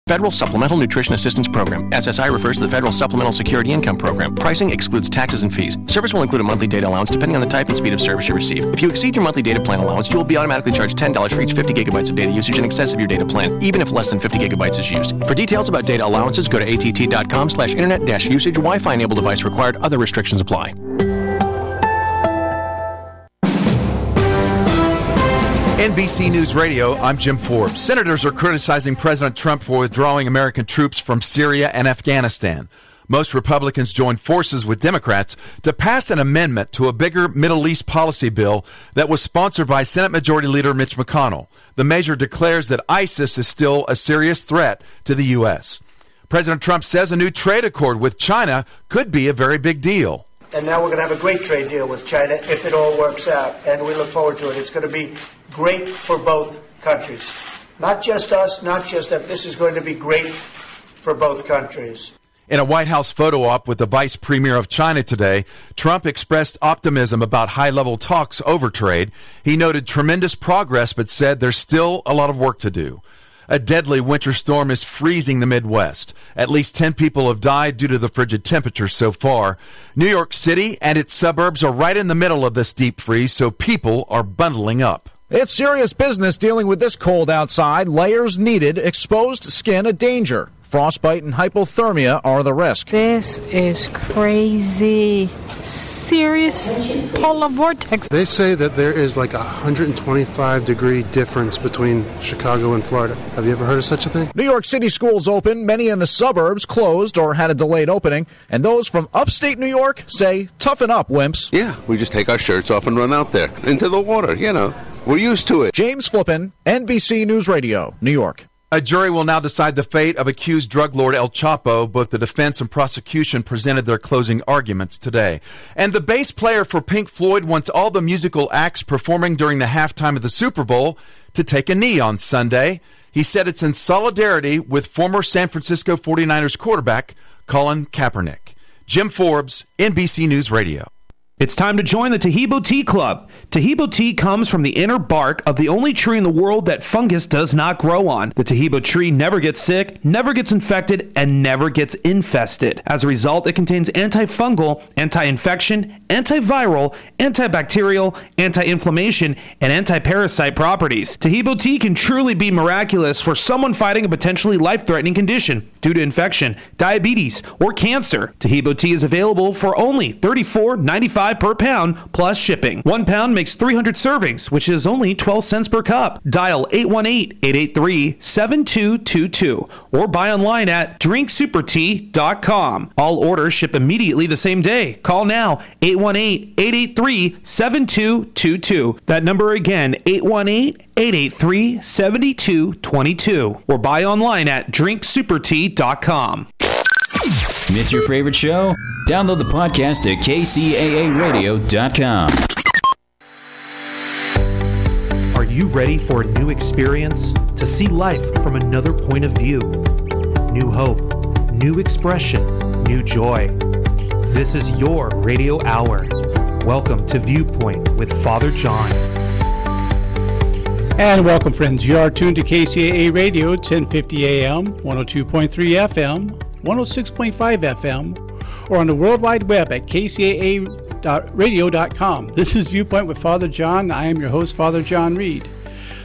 Federal Supplemental Nutrition Assistance Program. SSI refers to the Federal Supplemental Security Income Program. Pricing excludes taxes and fees. Service will include a monthly data allowance depending on the type and speed of service you receive. If you exceed your monthly data plan allowance, you will be automatically charged $10 for each 50 gigabytes of data usage in excess of your data plan, even if less than 50 gigabytes is used. For details about data allowances, go to att.com/internet-usage. Wi-Fi enabled device required. Other restrictions apply. NBC News Radio, I'm Jim Forbes. Senators are criticizing President Trump for withdrawing American troops from Syria and Afghanistan. Most Republicans joined forces with Democrats to pass an amendment to a bigger Middle East policy bill that was sponsored by Senate Majority Leader Mitch McConnell. The measure declares that ISIS is still a serious threat to the U.S. President Trump says a new trade accord with China could be a very big deal. And now we're going to have a great trade deal with China if it all works out, and we look forward to it. It's going to be great for both countries. Not just us, not just them. This is going to be great for both countries. In a White House photo op with the Vice Premier of China today, Trump expressed optimism about high-level talks over trade. He noted tremendous progress, but said there's still a lot of work to do. A deadly winter storm is freezing the Midwest. At least 10 people have died due to the frigid temperatures so far. New York City and its suburbs are right in the middle of this deep freeze, so people are bundling up. It's serious business dealing with this cold outside. Layers needed, exposed skin a danger. Frostbite and hypothermia are the risk. This is crazy. Serious polar vortex. They say that there is like a 125-degree difference between Chicago and Florida. Have you ever heard of such a thing? New York City schools open. Many in the suburbs closed or had a delayed opening. And those from upstate New York say, toughen up, wimps. Yeah, we just take our shirts off and run out there into the water, you know. We're used to it. James Flippin, NBC News Radio, New York. A jury will now decide the fate of accused drug lord El Chapo. Both the defense and prosecution presented their closing arguments today. And the bass player for Pink Floyd wants all the musical acts performing during the halftime of the Super Bowl to take a knee on Sunday. He said it's in solidarity with former San Francisco 49ers quarterback Colin Kaepernick. Jim Forbes, NBC News Radio. It's time to join the Tahibo Tea Club. Tahibo tea comes from the inner bark of the only tree in the world that fungus does not grow on. The Tahibo tree never gets sick, never gets infected, and never gets infested. As a result, it contains antifungal, anti-infection, antiviral, antibacterial, anti-inflammation, and anti-parasite properties. Tahibo tea can truly be miraculous for someone fighting a potentially life-threatening condition due to infection, diabetes, or cancer. Tahibo tea is available for only $34.95 per pound plus shipping. 1 pound makes 300 servings, which is only 12 cents per cup. Dial 818-883-7222 or buy online at drinksupertea.com. All orders ship immediately the same day. Call now, 818-883-7222. That number again, 818-883-7222 or buy online at drinksupertea.com. Miss your favorite show? Download the podcast at KCAAradio.com. Are you ready for a new experience? To see life from another point of view? New hope, new expression, new joy. This is your radio hour. Welcome to Viewpoint with Father John. And welcome, friends. You are tuned to KCAA Radio, 1050 AM, 102.3 FM, 106.5 FM, or on the World Wide Web at kcaaradio.com. This is Viewpoint with Father John. I am your host, Father John Reed.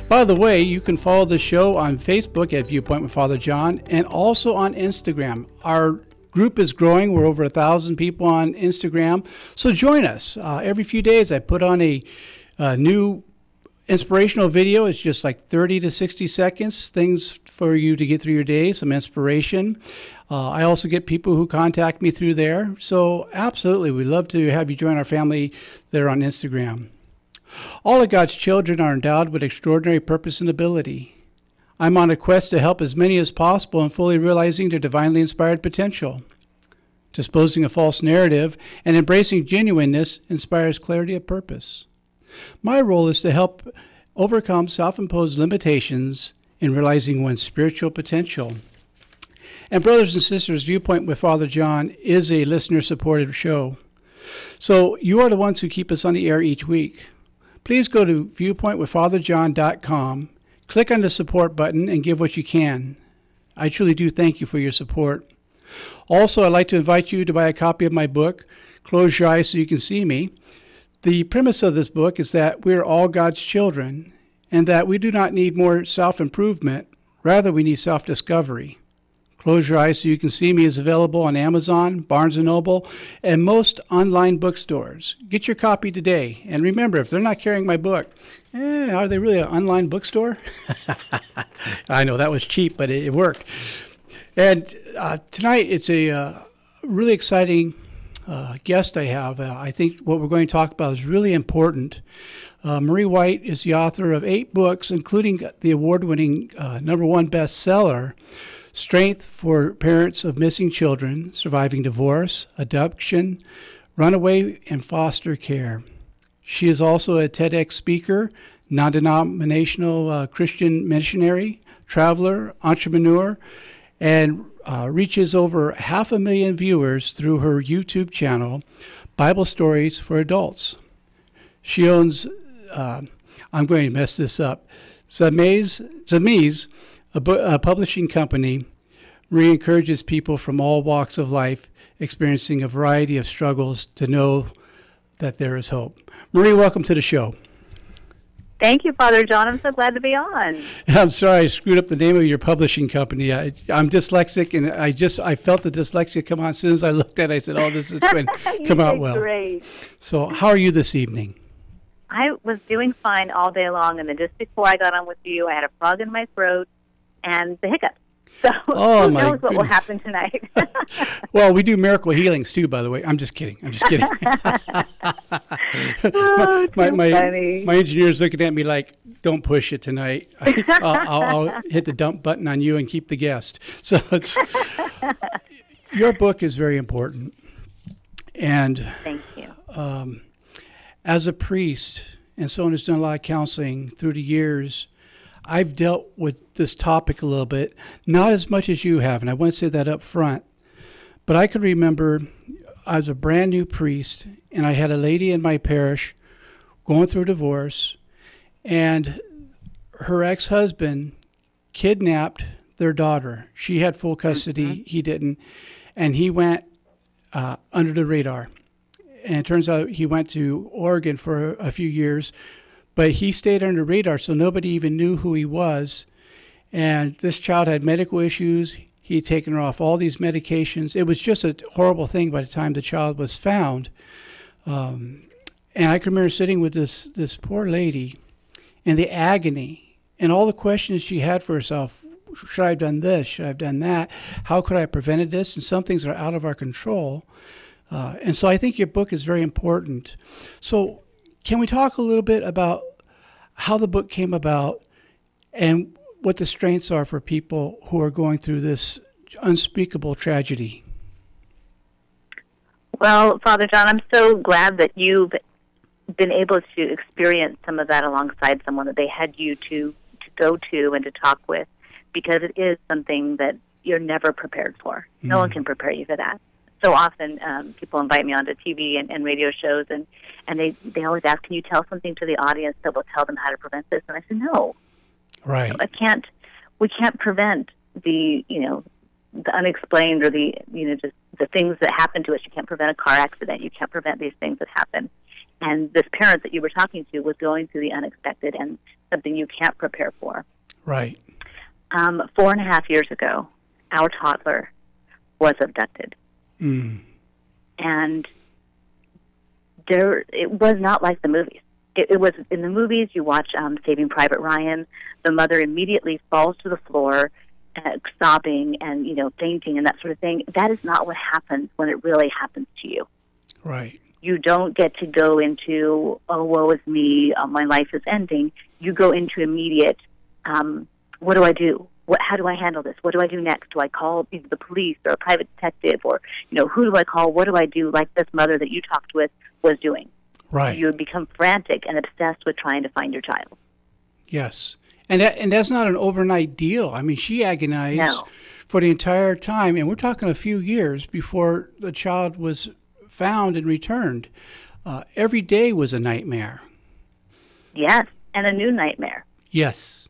By the way, you can follow the show on Facebook at Viewpoint with Father John and also on Instagram. Our group is growing. We're over 1,000 people on Instagram. So join us. Every few days I put on a new inspirational video. It's just like 30 to 60 seconds, things for you to get through your day, some inspiration. I also get people who contact me through there. So absolutely, we'd love to have you join our family there on Instagram. All of God's children are endowed with extraordinary purpose and ability. I'm on a quest to help as many as possible in fully realizing their divinely inspired potential. Disposing a false narrative and embracing genuineness inspires clarity of purpose. My role is to help overcome self-imposed limitations in realizing one's spiritual potential. And brothers and sisters, Viewpoint with Father John is a listener-supported show. So you are the ones who keep us on the air each week. Please go to viewpointwithfatherjohn.com, click on the support button, and give what you can. I truly do thank you for your support. Also, I'd like to invite you to buy a copy of my book, Close Your Eyes So You Can See Me. The premise of this book is that we are all God's children and that we do not need more self-improvement. Rather, we need self-discovery. Close Your Eyes So You Can See Me is available on Amazon, Barnes & Noble, and most online bookstores. Get your copy today. And remember, if they're not carrying my book, are they really an online bookstore? I know that was cheap, but it worked. And tonight, it's a really exciting guest I have. I think what we're going to talk about is really important. Marie White is the author of 8 books, including the award-winning #1 bestseller, Strength for Parents of Missing Children, Surviving Divorce, Adoption, Runaway, and Foster Care. She is also a TEDx speaker, non-denominational Christian missionary, traveler, entrepreneur, and reaches over 500,000 viewers through her YouTube channel, Bible Stories for Adults. She owns, I'm going to mess this up, Zamiz, a publishing company. Marie encourages people from all walks of life experiencing a variety of struggles to know that there is hope. Marie, welcome to the show. Thank you, Father John. I'm so glad to be on. I'm sorry I screwed up the name of your publishing company. I'm dyslexic, and I felt the dyslexia come on as soon as I looked at it. I said, oh, this is going to come out well. Great. So how are you this evening? I was doing fine all day long, and then just before I got on with you, I had a frog in my throat and the hiccups. So who knows what will happen tonight. Well, we do miracle healings too, by the way. I'm just kidding. My engineer's looking at me like, don't push it tonight. I'll hit the dump button on you and keep the guest. So your book is very important. And thank you. As a priest and someone who's done a lot of counseling through the years, I've dealt with this topic a little bit, not as much as you have, and I want to say that up front. But I can remember I was a brand new priest, and I had a lady in my parish going through a divorce, and her ex-husband kidnapped their daughter. She had full custody, he didn't, and he went under the radar. And it turns out he went to Oregon for a few years, but he stayed under the radar, so nobody even knew who he was. And this child had medical issues. He had taken her off all these medications. It was just a horrible thing by the time the child was found. And I can remember sitting with this poor lady and the agony and all the questions she had for herself. Should I have done this? Should I have done that? How could I have prevented this? And some things are out of our control. And so I think your book is very important. So can we talk a little bit about how the book came about and what the strengths are for people who are going through this unspeakable tragedy? Well, Father John, I'm so glad that you've been able to experience some of that alongside someone that they had you to go to and to talk with, because it is something that you're never prepared for. No one can prepare you for that. So often people invite me onto TV and radio shows, and they always ask, can you tell something to the audience that will tell them how to prevent this? And I said, no. Right. We can't prevent the unexplained or just the things that happen to us. You can't prevent a car accident. You can't prevent these things that happen. And this parent that you were talking to was going through the unexpected and something you can't prepare for. Right. 4.5 years ago, our toddler was abducted. And it was not like the movies. It was in the movies. You watch Saving Private Ryan. The mother immediately falls to the floor, sobbing and fainting and that sort of thing. That is not what happens when it really happens to you. Right. You don't get to go into, oh, woe is me, my life is ending. You go into immediate, what do I do? How do I handle this? What do I do next? Do I call either the police or a private detective, or who do I call? What do I do? Like this mother that you talked with was doing. Right. You would become frantic and obsessed with trying to find your child. Yes, and that's not an overnight deal. I mean, she agonized for the entire time, and we're talking a few years before the child was found and returned. Every day was a nightmare. Yes, and a new nightmare. Yes.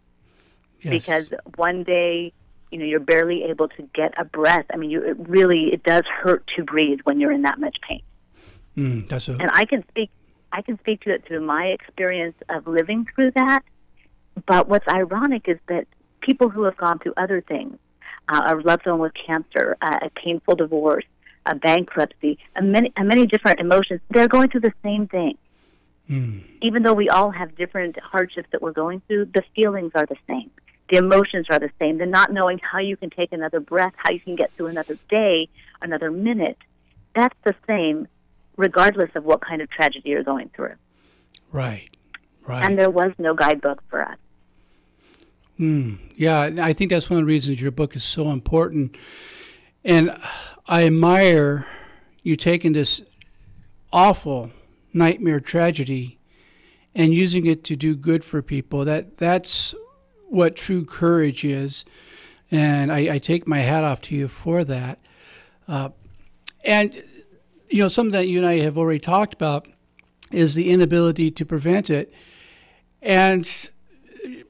Because one day you're barely able to get a breath. I mean, it does hurt to breathe when you're in that much pain. And I can speak to it through my experience of living through that. But what's ironic is that people who have gone through other things, a loved one with cancer, a painful divorce, a bankruptcy, many different emotions, they're going through the same thing. Even though we all have different hardships that we're going through, the feelings are the same. The emotions are the same. The not knowing how you can take another breath, how you can get through another day, another minute, that's the same regardless of what kind of tragedy you're going through. Right. And there was no guidebook for us. Yeah, I think that's one of the reasons your book is so important. And I admire you taking this awful nightmare tragedy and using it to do good for people. That's what true courage is. And I take my hat off to you for that. And, something that you and I have already talked about is the inability to prevent it. And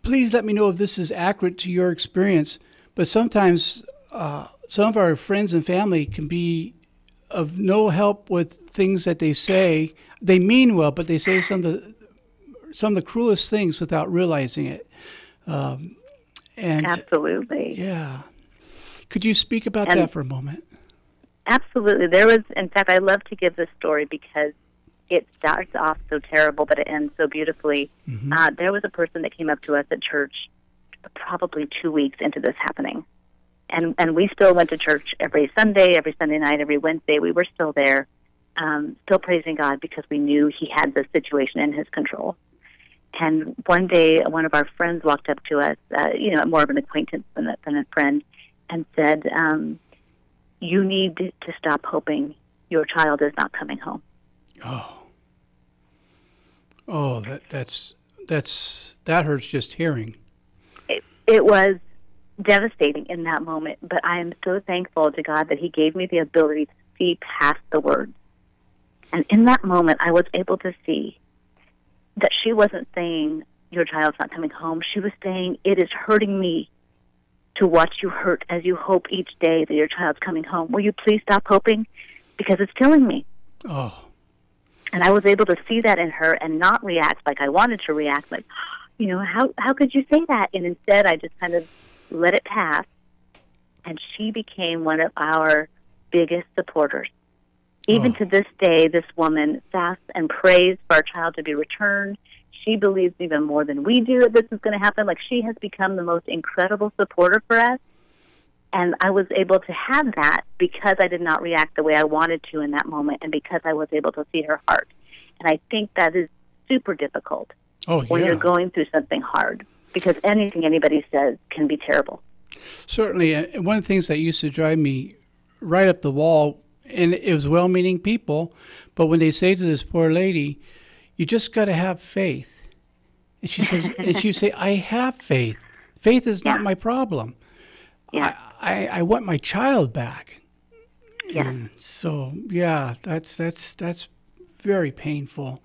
please let me know if this is accurate to your experience. But sometimes some of our friends and family can be of no help with things that they say. They mean well, but they say some of the cruelest things without realizing it. And absolutely. Yeah. Could you speak about that for a moment? Absolutely. There was, in fact, I love to give this story because it starts off so terrible, but it ends so beautifully. There was a person that came up to us at church probably 2 weeks into this happening. And we still went to church every Sunday night, every Wednesday. We were still there, still praising God because we knew He had the situation in His control. And one day, one of our friends walked up to us, more of an acquaintance than a friend, and said, "You need to stop hoping. Your child is not coming home." Oh, that hurts just hearing. It was devastating in that moment, but I am so thankful to God that He gave me the ability to see past the words. And in that moment, I was able to see that she wasn't saying, "Your child's not coming home." She was saying, "It is hurting me to watch you hurt as you hope each day that your child's coming home. Will you please stop hoping? Because it's killing me." And I was able to see that in her and not react like I wanted to react, like, how could you say that? And instead, I just kind of let it pass. And she became one of our biggest supporters. Even to this day, this woman fasts and prays for our child to be returned. She believes even more than we do that this is going to happen. Like, she has become the most incredible supporter for us. And I was able to have that because I did not react the way I wanted to in that moment and because I was able to see her heart. And I think that is super difficult when you're going through something hard because anything anybody says can be terrible. Certainly. And one of the things that used to drive me right up the wall, and it was well-meaning people, but when they say to this poor lady, "You just got to have faith." And she says, and you say, "I have faith. Faith is not my problem. I want my child back." And so, that's very painful.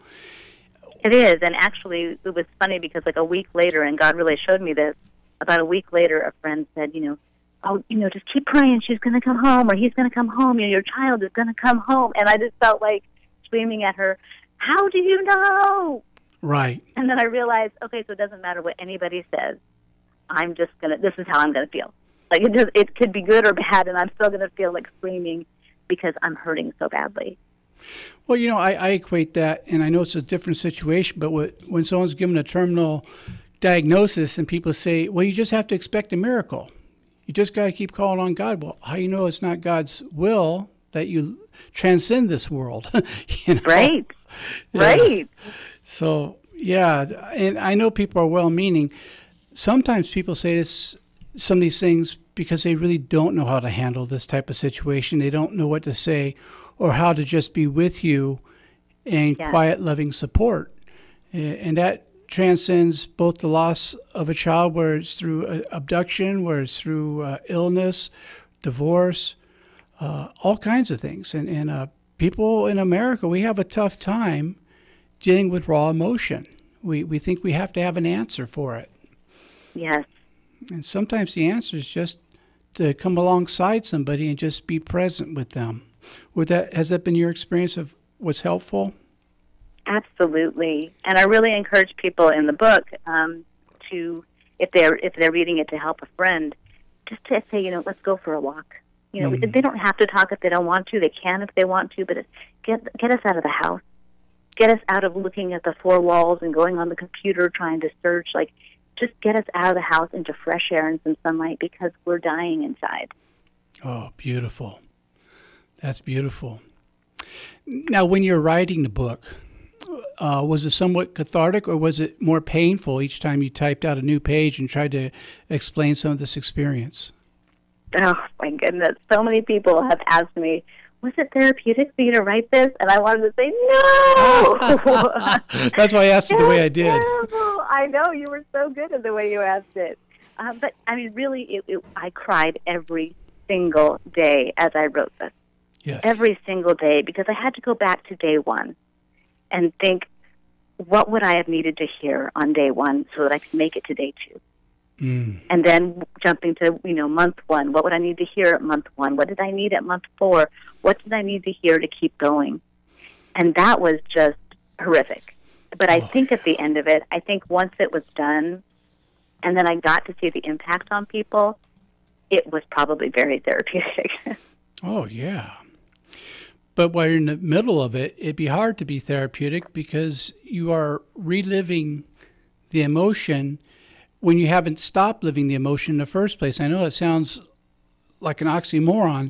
It is, and actually, it was funny because like a week later, and God really showed me this. About a week later, a friend said, just keep praying. She's going to come home, or he's going to come home. Your child is going to come home. And I just felt like screaming at her, "How do you know?" Right. And then I realized, okay, so it doesn't matter what anybody says. This is how I'm going to feel. Like it could be good or bad, and I'm still going to feel like screaming because I'm hurting so badly. Well, I equate that, and I know it's a different situation, but when someone's given a terminal diagnosis and people say, "Well, you just have to expect a miracle. You just got to keep calling on God." Well, how you know it's not God's will that you transcend this world? Right. Right. So, and I know people are well-meaning. Sometimes people say some of these things because they really don't know how to handle this type of situation. They don't know what to say or how to just be with you in quiet, loving support. And that transcends both the loss of a child, where it's through abduction, where it's through illness, divorce, all kinds of things. And people in America, we have a tough time dealing with raw emotion. We think we have to have an answer for it. Yes. And sometimes the answer is just to come alongside somebody and just be present with them. Has that been your experience of what's helpful? Absolutely. And I really encourage people in the book to, if they're reading it to help a friend, just to say, let's go for a walk. They don't have to talk if they don't want to. They can if they want to, but get us out of the house. Get us out of looking at the four walls and going on the computer trying to search. Just get us out of the house into fresh air and some sunlight, because we're dying inside. Oh, beautiful. That's beautiful. Now, when you're writing the book, was it somewhat cathartic, or was it more painful each time you typed out a new page and tried to explain some of this experience? Oh, my goodness. So many people have asked me, was it therapeutic for you to write this? And I wanted to say, no! That's why I asked it the way I did. Terrible. I know, you were so good at the way you asked it. But, really, I cried every single day as I wrote this. Yes. Every single day, because I had to go back to day one and think, what would I have needed to hear on day one so that I could make it to day two? And then jumping to, month one, what would I need to hear at month one? What did I need at month 4? What did I need to hear to keep going? And that was just horrific. But I think at the end of it, once it was done, and then I got to see the impact on people, it was probably very therapeutic. Oh, yeah. But while you're in the middle of it, it'd be hard to be therapeutic, because you are reliving the emotion when you haven't stopped living the emotion in the first place. I know it sounds like an oxymoron,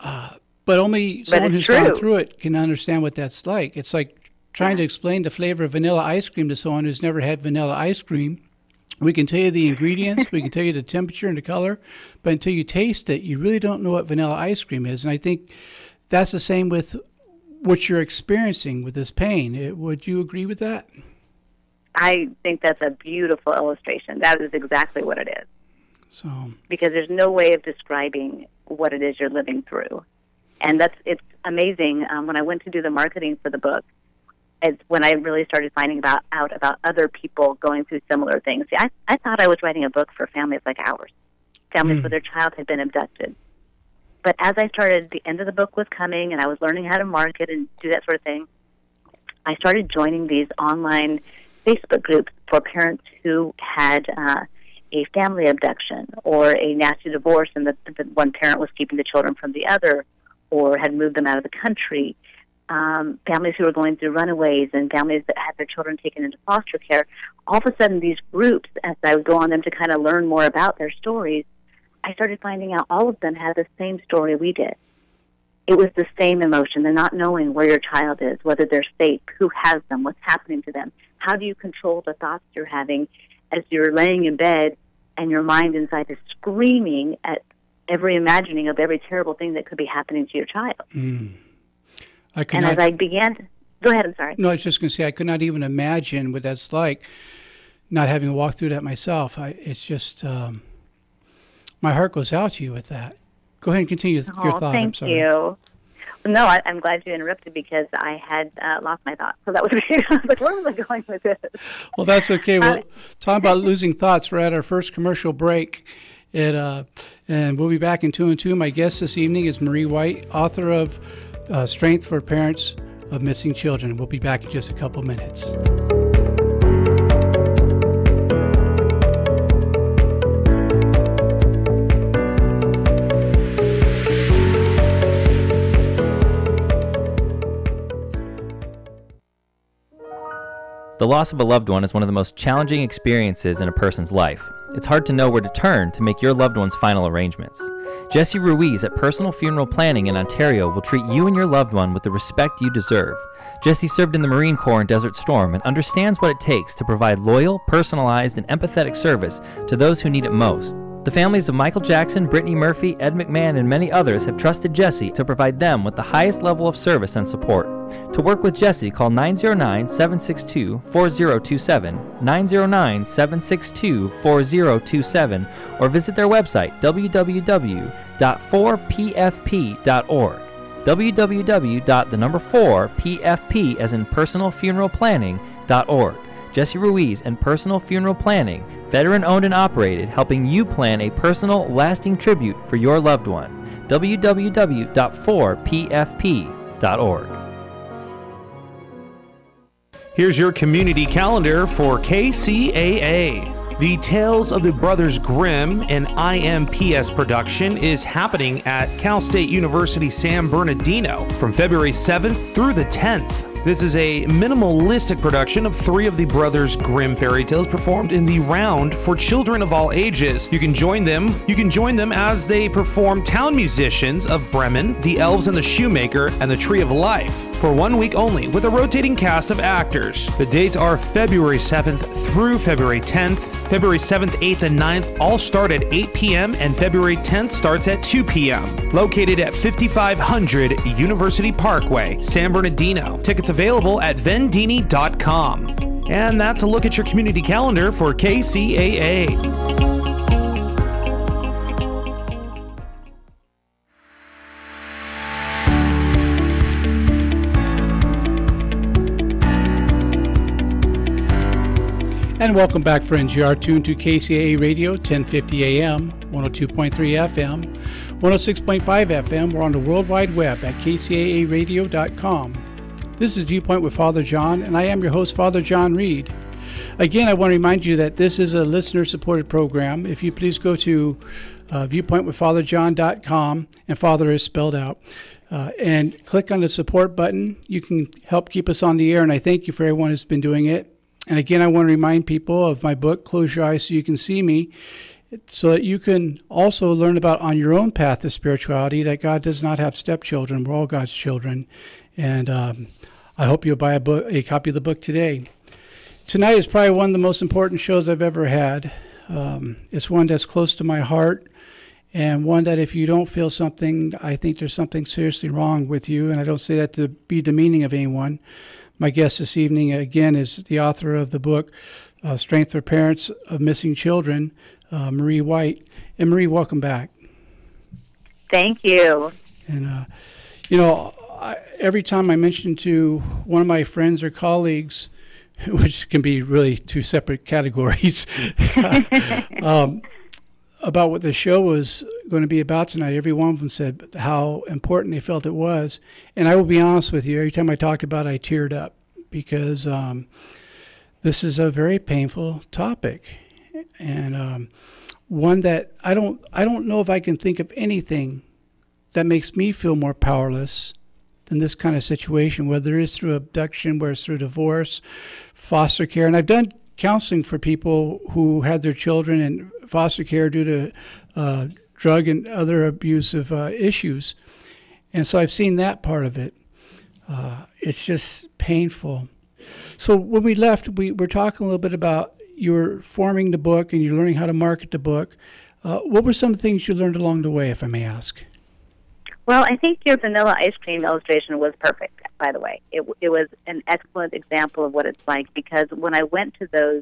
but only someone who's gone through it can understand what that's like. It's like trying to explain the flavor of vanilla ice cream to someone who's never had vanilla ice cream. We can tell you the ingredients, we can tell you the temperature and the color, but until you taste it, you really don't know what vanilla ice cream is. And I think that's the same with what you're experiencing with this pain. Would you agree with that? I think that's a beautiful illustration. That is exactly what it is. So, because there's no way of describing what it is you're living through. And it's amazing. When I went to do the marketing for the book, it's when I really started finding out about other people going through similar things. See, I thought I was writing a book for families like ours, families where their child had been abducted. But as I started, the end of the book was coming, and I was learning how to market and do that sort of thing, I started joining these online Facebook groups for parents who had a family abduction or a nasty divorce, and the one parent was keeping the children from the other or had moved them out of the country. Families who were going through runaways and families that had their children taken into foster care. All of a sudden, these groups, as I would go on them to kind of learn more about their stories, I started finding out all of them had the same story we did. It was the same emotion. They're not knowing where your child is, whether they're safe, who has them, what's happening to them. How do you control the thoughts you're having as you're laying in bed and your mind inside is screaming at every imagining of every terrible thing that could be happening to your child? And as I began to... Go ahead, I'm sorry. No, I was just going to say, I could not even imagine what that's like, not having walked through that myself. It's just... my heart goes out to you with that. Go ahead and continue your thought. Thank you. No, I'm glad you interrupted, because I had lost my thoughts. So that was great. I was like, where was I going with this? Well, that's okay. Well, talking about losing thoughts, we're at our first commercial break. And we'll be back in 2 and 2. My guest this evening is Marie White, author of Strength for Parents of Missing Children. We'll be back in just a couple minutes. The loss of a loved one is one of the most challenging experiences in a person's life. It's hard to know where to turn to make your loved one's final arrangements. Jesse Ruiz at Personal Funeral Planning in Ontario will treat you and your loved one with the respect you deserve. Jesse served in the Marine Corps in Desert Storm and understands what it takes to provide loyal, personalized, and empathetic service to those who need it most. The families of Michael Jackson, Brittany Murphy, Ed McMahon, and many others have trusted Jesse to provide them with the highest level of service and support. To work with Jesse, call 909-762-4027, 909-762-4027, or visit their website, www.4pfp.org. www.4pfp as in personalfuneralplanning.org. Jesse Ruiz and Personal Funeral Planning, Veteran-owned and operated, helping you plan a personal, lasting tribute for your loved one. www.4pfp.org. Here's your community calendar for KCAA. The Tales of the Brothers Grimm, an IMPS production, is happening at Cal State University San Bernardino from February 7th through the 10th. This is a minimalistic production of 3 of the Brothers Grimm fairy tales performed in the round for children of all ages. You can join them as they perform Town Musicians of Bremen, The Elves and the Shoemaker, and The Tree of Life for 1 week only with a rotating cast of actors. The dates are February 7th through February 10th. February 7th, 8th, and 9th all start at 8 p.m. and February 10th starts at 2 p.m. Located at 5500 University Parkway, San Bernardino. Tickets available at vendini.com. And that's a look at your community calendar for KCAA. And welcome back, friends. You are tuned to KCAA Radio, 1050 AM, 102.3 FM, 106.5 FM. We're on the World Wide Web at KCAAradio.com. This is Viewpoint with Father John, and I am your host, Father John Reed. Again, I want to remind you that this is a listener-supported program. If you please go to viewpointwithfatherjohn.com, and Father is spelled out, and click on the support button. You can help keep us on the air, and I thank you for everyone who's been doing it. And again, I want to remind people of my book, Close Your Eyes So You Can See Me, so that you can also learn about on your own path to spirituality that God does not have stepchildren. We're all God's children. And I hope you'll buy a copy of the book today. Tonight is probably one of the most important shows I've ever had. It's one that's close to my heart, and one that if you don't feel something, I think there's something seriously wrong with you. And I don't say that to be demeaning of anyone. My guest this evening, again, is the author of the book, Strength for Parents of Missing Children, Marie White. And Marie, welcome back. Thank you. And, every time I mention to one of my friends or colleagues, which can be really 2 separate categories, about what the show was going to be about tonight, every one of them said how important they felt it was. And I will be honest with you, every time I talked about it, I teared up because this is a very painful topic, and one that I don't know if I can think of anything that makes me feel more powerless than this kind of situation, whether it's through abduction, whether it's through divorce, foster care. And I've done counseling for people who had their children in foster care due to drug and other abusive issues. And so I've seen that part of it. It's just painful. So when we left, we were talking a little bit about you were forming the book and you're learning how to market the book. What were some things you learned along the way, if I may ask? Well, I think your vanilla ice cream illustration was perfect, by the way. It was an excellent example of what it's like, because when I went to those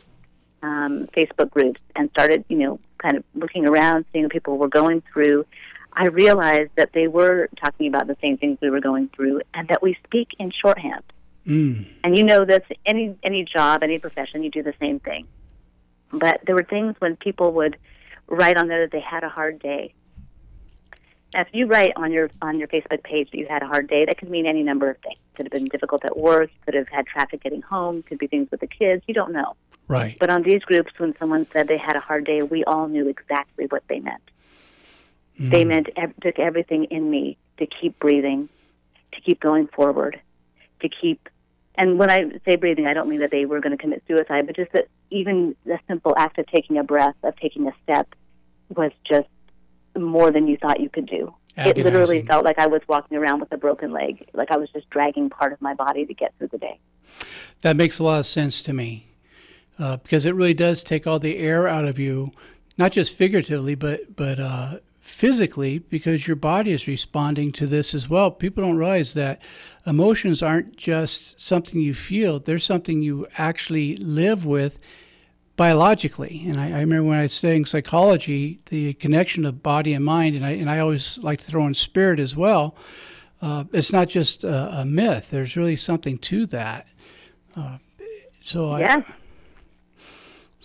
Facebook groups and started, kind of looking around, seeing what people were going through, I realized that they were talking about the same things we were going through, and that we speak in shorthand. And that's any job, any profession, you do the same thing. But there were things when people would write on there that they had a hard day. Now, if you write on your Facebook page that you had a hard day, that could mean any number of things. Could have been difficult at work, could have had traffic getting home, could be things with the kids. You don't know. Right. But on these groups, when someone said they had a hard day, we all knew exactly what they meant. They took everything in me to keep breathing, to keep going forward, to keep. And when I say breathing, I don't mean that they were going to commit suicide, but just that even the simple act of taking a breath, of taking a step, was just more than you thought you could do. Agonizing. It literally felt like I was walking around with a broken leg, like I was just dragging part of my body to get through the day. That makes a lot of sense to me, because it really does take all the air out of you, not just figuratively, but physically, because your body is responding to this as well. People don't realize that emotions aren't just something you feel. They're something you actually live with biologically. And I remember when I was studying psychology, the connection of body and mind, and I always like to throw in spirit as well. It's not just a myth. There's really something to that.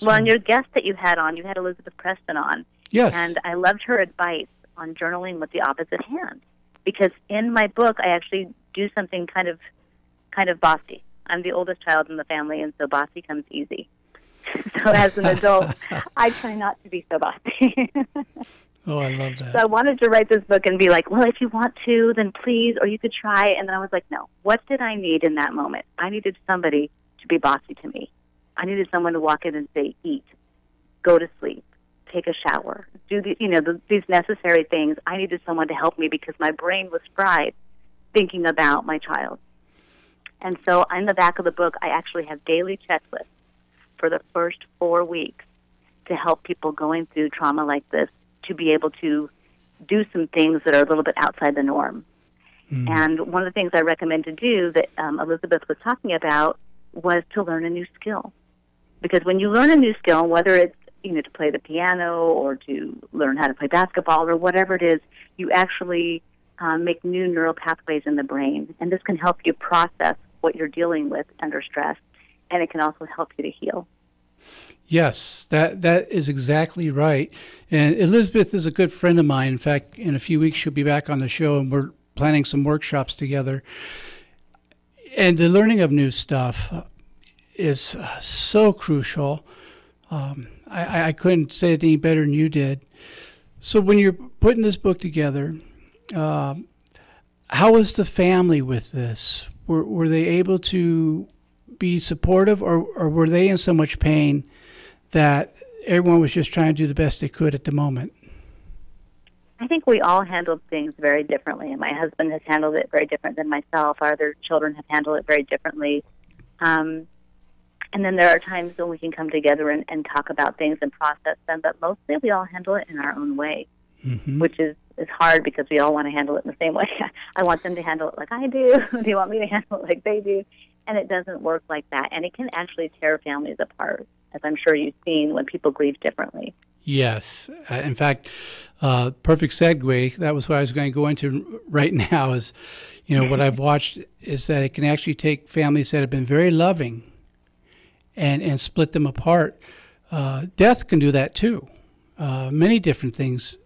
Well, and your guest that you had Elizabeth Preston on. Yes. And I loved her advice on journaling with the opposite hand, because in my book I actually do something kind of bossy. I'm the oldest child in the family, and so bossy comes easy. So as an adult, I try not to be so bossy. Oh, I love that. So I wanted to write this book and be like, well, if you want to, then please, or you could try. And then I was like, no, what did I need in that moment? I needed somebody to be bossy to me. I needed someone to walk in and say, eat, go to sleep, take a shower, do these necessary things. I needed someone to help me because my brain was fried thinking about my child. And so in the back of the book, I actually have daily checklists for the first 4 weeks to help people going through trauma like this to be able to do some things that are a little bit outside the norm. And one of the things I recommend to do that Elizabeth was talking about was to learn a new skill. Because when you learn a new skill, whether it's to play the piano or to learn how to play basketball or whatever it is, you actually make new neural pathways in the brain. And this can help you process what you're dealing with under stress, and it can also help you to heal. Yes, that is exactly right. And Elizabeth is a good friend of mine. In fact, in a few weeks she'll be back on the show, and we're planning some workshops together. And the learning of new stuff is so crucial. I couldn't say it any better than you did. So when you're putting this book together, how was the family with this? Were they able to be supportive, or were they in so much pain that everyone was just trying to do the best they could at the moment? I think we all handled things very differently, and my husband has handled it very different than myself. Our other children have handled it very differently. And then there are times when we can come together and talk about things and process them, but mostly we all handle it in our own way, which is hard because we all want to handle it in the same way. I want them to handle it like I do. They want me to handle it like they do. And it doesn't work like that. And it can actually tear families apart, as I'm sure you've seen when people grieve differently. Yes. In fact, perfect segue. That was what I was going to go into right now is, what I've watched is that it can actually take families that have been very loving and split them apart. Death can do that too. Many different things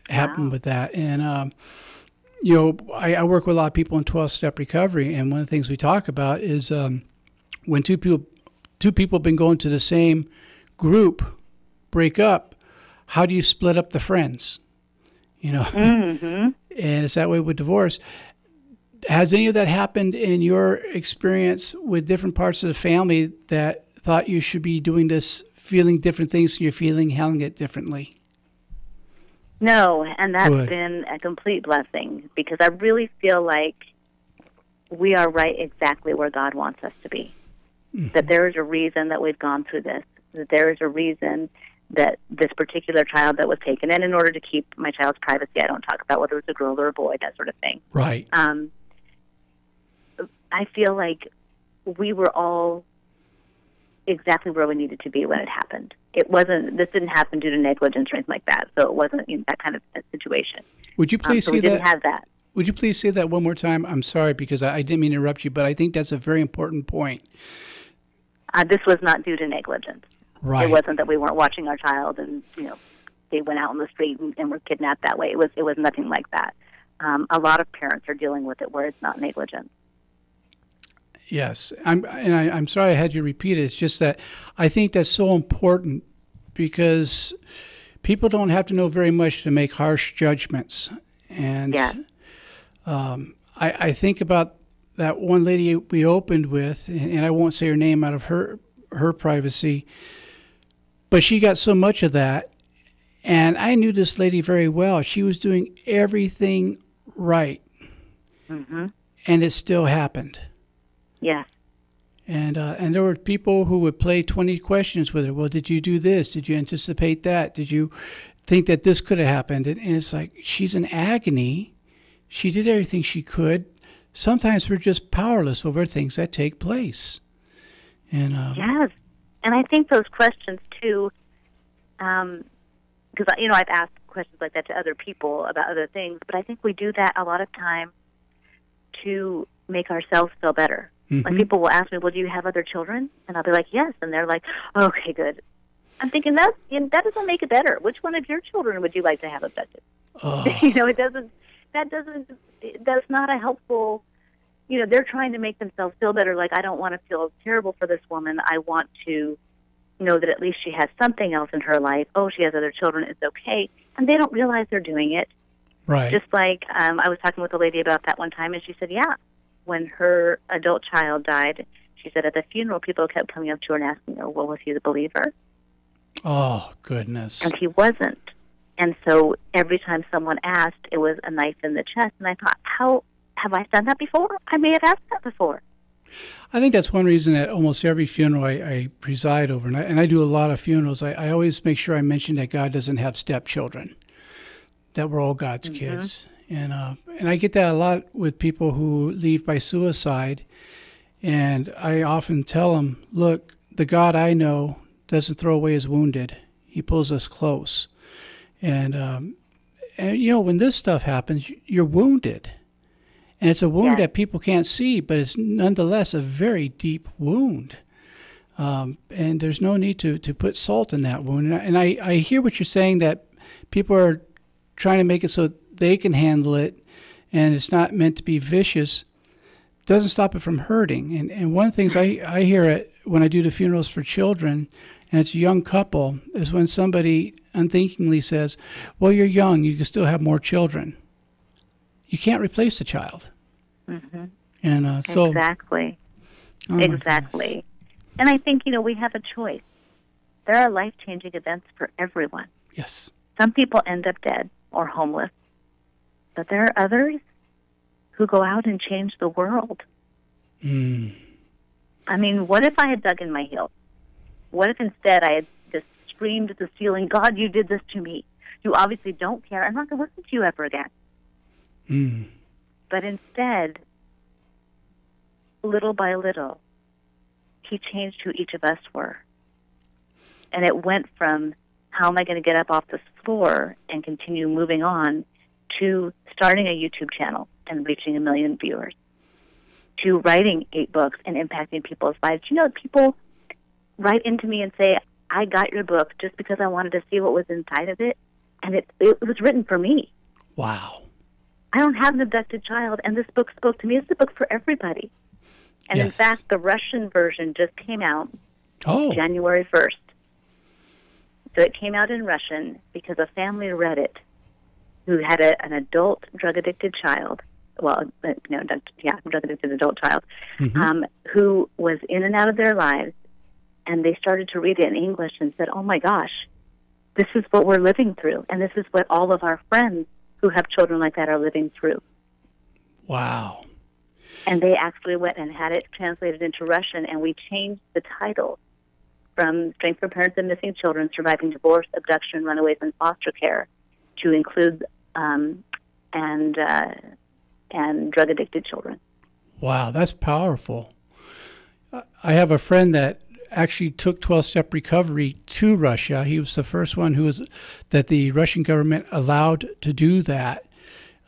happen with that. And, I work with a lot of people in 12-step recovery, and one of the things we talk about is when two people have been going to the same group break up, how do you split up the friends? And it's that way with divorce. Has any of that happened in your experience with different parts of the family that thought you should be doing this, feeling different things than you're feeling, handling it differently? No, and that's been a complete blessing, because I really feel like we are right exactly where God wants us to be. That there is a reason that we've gone through this, that there is a reason that this particular child that was taken, and in order to keep my child's privacy, I don't talk about whether it was a girl or a boy, that sort of thing. Right. I feel like we were all exactly where we needed to be when it happened. This didn't happen due to negligence or anything like that, so it wasn't that kind of a situation. Would you please so we didn't have that. Would you please say that one more time? I'm sorry, because I didn't mean to interrupt you, but I think that's a very important point. This was not due to negligence. Right. It wasn't that we weren't watching our child and, they went out on the street and were kidnapped that way. It was nothing like that. A lot of parents are dealing with it where it's not negligence. Yes. I'm sorry I had you repeat it. It's just that I think that's so important, because people don't have to know very much to make harsh judgments. And I think about that one lady we opened with, and I won't say her name out of her privacy, but she got so much of that. And I knew this lady very well. She was doing everything right. And it still happened. Yes. And there were people who would play 20 questions with her. Well, did you do this? Did you anticipate that? Did you think that this could have happened? And it's like, she's in agony. She did everything she could. Sometimes we're just powerless over things that take place. And yes. And I think those questions, too, because, I've asked questions like that to other people about other things, but I think we do that a lot of time to make ourselves feel better. Like, people will ask me, well, do you have other children? And I'll be like, yes. And they're like, okay, good. I'm thinking that doesn't make it better. Which one of your children would you like to have abducted? Oh. It doesn't. That's not a helpful. They're trying to make themselves feel better. Like, I don't want to feel terrible for this woman. I want to know that at least she has something else in her life. Oh, she has other children. It's okay. And they don't realize they're doing it. Right. Just like I was talking with a lady about that one time, and she said, yeah, when her adult child died, she said at the funeral, people kept coming up to her and asking her, well, was he the believer? Oh, goodness. And he wasn't. And so every time someone asked, it was a knife in the chest. And I thought, how have I done that before? I may have asked that before. I think that's one reason at almost every funeral I preside over, and I do a lot of funerals. I always make sure I mention that God doesn't have stepchildren, that we're all God's kids. And I get that a lot with people who leave by suicide. And I often tell them, look, the God I know doesn't throw away his wounded. He pulls us close. And when this stuff happens, you're wounded. And it's a wound that people can't see, but it's nonetheless a very deep wound. And there's no need to put salt in that wound. And I hear what you're saying, that people are trying to make it so they can handle it, and it's not meant to be vicious. It doesn't stop it from hurting. And one of the things I hear when I do the funerals for children, and it's a young couple, is when somebody unthinkingly says, well, you're young, you can still have more children. You can't replace the child. Mm-hmm. And so exactly. Oh, exactly. And I think, we have a choice. There are life-changing events for everyone. Yes. Some people end up dead or homeless, but there are others who go out and change the world. Mm. I mean, what if I had dug in my heels? What if instead I had just screamed at the ceiling, God, you did this to me. You obviously don't care. I'm not going to listen to you ever again. Mm. But instead, little by little, he changed who each of us were. And it went from, how am I going to get up off this floor and continue moving on, to starting a YouTube channel and reaching 1 million viewers, to writing 8 books and impacting people's lives. People write into me and say, I got your book just because I wanted to see what was inside of it, and it was written for me. Wow. I don't have an abducted child, and this book spoke to me. It's a book for everybody. And in fact, the Russian version just came out January 1st. So it came out in Russian because a family read it who had an adult drug-addicted child, drug-addicted adult child, who was in and out of their lives, and they started to read it in English and said, oh my gosh, this is what we're living through, and this is what all of our friends who have children like that are living through. Wow. And they actually went and had it translated into Russian, and we changed the title from Strength for Parents and Missing Children, Surviving Divorce, Abduction, Runaways, and Foster Care to include and drug-addicted children. Wow, that's powerful. I have a friend that actually took 12-step recovery to Russia. He was the first one that the Russian government allowed to do that,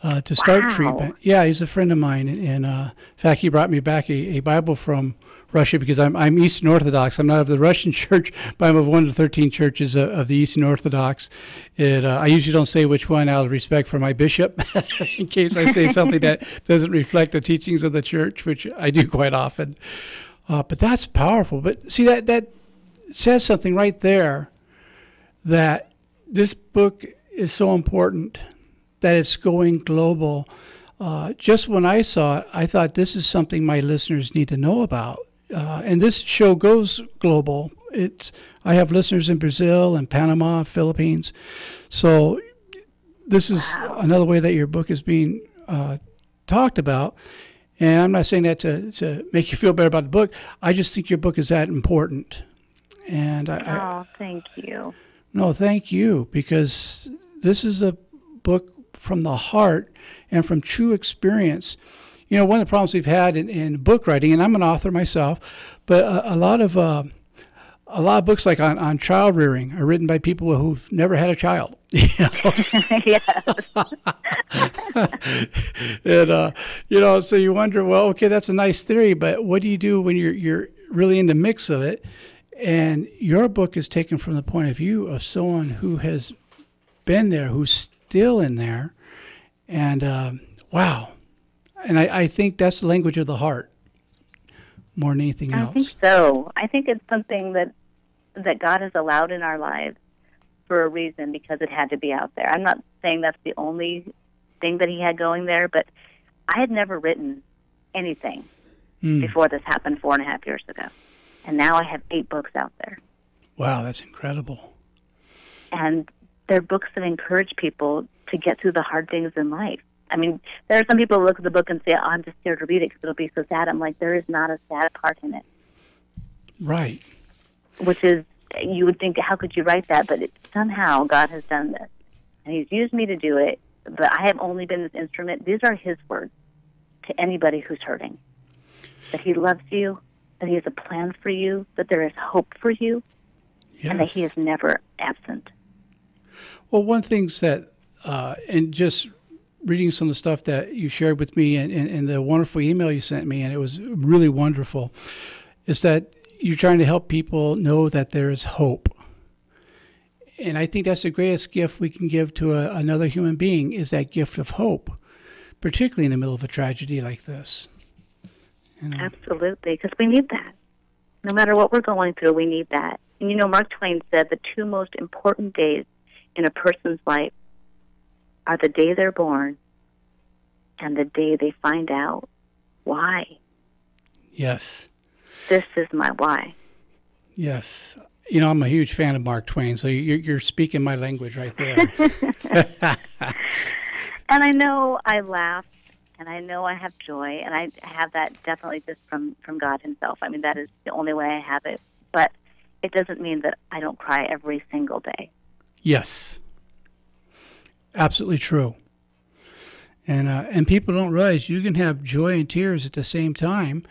to start treatment. Yeah, he's a friend of mine. And in fact, he brought me back a Bible from Russia, because I'm Eastern Orthodox. I'm not of the Russian church, but I'm of one of the 13 churches of the Eastern Orthodox. I usually don't say which one out of respect for my bishop, in case I say something that doesn't reflect the teachings of the church, which I do quite often. But that's powerful. But see, that says something right there, that this book is so important, that it's going global. Just when I saw it, I thought this is something my listeners need to know about. And this show goes global. I have listeners in Brazil and Panama, Philippines. So this is another way that your book is being talked about. And I'm not saying that to make you feel better about the book. I just think your book is that important. And thank you. No, thank you, because this is a book from the heart and from true experience. One of the problems we've had in book writing, and I'm an author myself, but a lot of books like on child rearing are written by people who've never had a child. And so you wonder, well, okay, that's a nice theory, but what do you do when you're really in the mix of it? And your book is taken from the point of view of someone who has been there, who's still in there. And wow. And I think that's the language of the heart more than anything else. I think so. I think it's something that God has allowed in our lives for a reason, because it had to be out there. I'm not saying that's the only thing that he had going there, but I had never written anything before this happened 4.5 years ago. And now I have 8 books out there. Wow, that's incredible. And they're books that encourage people to get through the hard things in life. I mean, there are some people who look at the book and say, oh, I'm just scared to read it because it'll be so sad. I'm like, there is not a sad part in it. Right. Which is, you would think, how could you write that? But somehow God has done this. And he's used me to do it, but I have only been this instrument. These are his words to anybody who's hurting. That he loves you, that he has a plan for you, that there is hope for you, and that he is never absent. Well, one thing that, and just reading some of the stuff that you shared with me and the wonderful email you sent me, and it was really wonderful, is that you're trying to help people know that there is hope. And I think that's the greatest gift we can give to another human being, is that gift of hope, particularly in the middle of a tragedy like this. You know? Absolutely, because we need that. No matter what we're going through, we need that. And you know, Mark Twain said the 2 most important days in a person's life are the day they're born and the day they find out why. Yes. This is my why. Yes. You know, I'm a huge fan of Mark Twain, so you're speaking my language right there. And I know I laugh, and I know I have joy, and I have that definitely just from God himself. I mean, that is the only way I have it. But it doesn't mean that I don't cry every single day. Yes. Absolutely true. And people don't realize you can have joy and tears at the same time.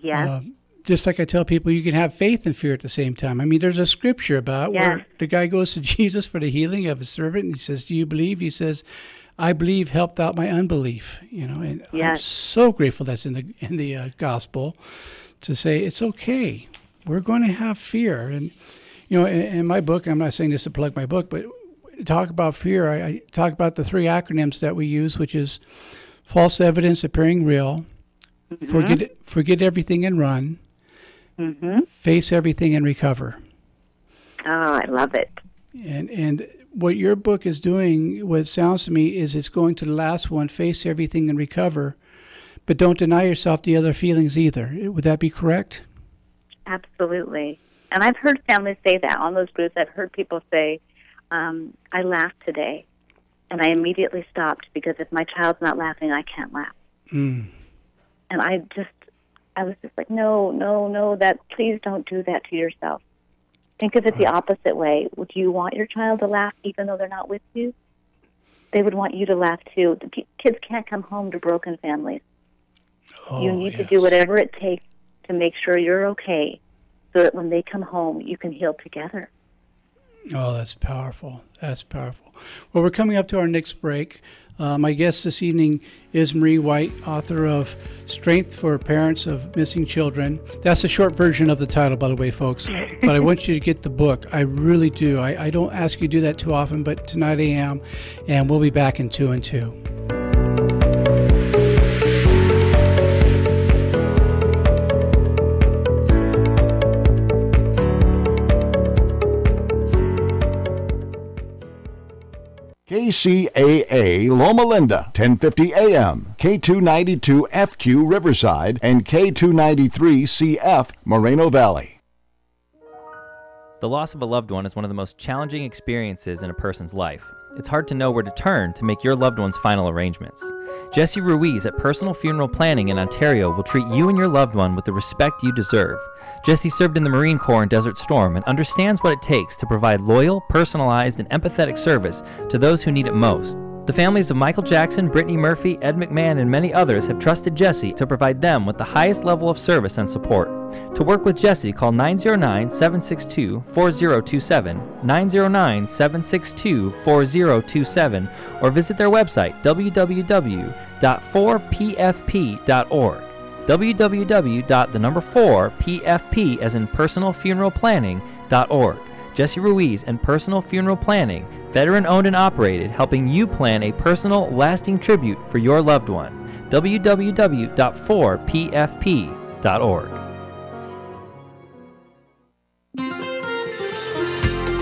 Yes. Just like I tell people, you can have faith and fear at the same time. I mean, there's a scripture about where the guy goes to Jesus for the healing of his servant, and he says, do you believe? He says, I believe, helped out my unbelief. You know, and I'm so grateful that's in the gospel, to say it's okay. We're going to have fear. And, you know, in my book, I'm not saying this to plug my book, but talk about fear. I talk about the 3 acronyms that we use, which is false evidence appearing real, forget everything and run, face everything and recover. Oh, I love it. And what your book is doing, what it sounds to me, is it's going to the last one, face everything and recover, but don't deny yourself the other feelings either. Would that be correct? Absolutely. And I've heard families say that on those groups. I've heard people say, I laughed today, and I immediately stopped because if my child's not laughing, I can't laugh. And I was just like, no, please don't do that to yourself. Think of it the opposite way. Would you want your child to laugh even though they're not with you? They would want you to laugh too. The kids can't come home to broken families. You need to do whatever it takes to make sure you're okay, so that when they come home, you can heal together. Oh, that's powerful. That's powerful. Well, we're coming up to our next break. My guest this evening is Marie White, author of Strength for Parents of Missing Children. That's a short version of the title, by the way, folks. But I want you to get the book. I really do. I don't ask you to do that too often, but tonight I am. And we'll be back in 2 and 2. KCAA Loma Linda, 1050 AM, K292 FQ Riverside, and K293 CF Moreno Valley. The loss of a loved one is one of the most challenging experiences in a person's life. It's hard to know where to turn to make your loved one's final arrangements. Jesse Ruiz at Personal Funeral Planning in Ontario will treat you and your loved one with the respect you deserve. Jesse served in the Marine Corps in Desert Storm and understands what it takes to provide loyal, personalized, and empathetic service to those who need it most. The families of Michael Jackson, Brittany Murphy, Ed McMahon, and many others have trusted Jesse to provide them with the highest level of service and support. To work with Jesse, call 909-762-4027, 909-762-4027, or visit their website, www.4pfp.org. www.4pfp as in personal funeral planning.org. Jesse Ruiz and Personal Funeral Planning, veteran-owned and operated, helping you plan a personal, lasting tribute for your loved one. www.4pfp.org.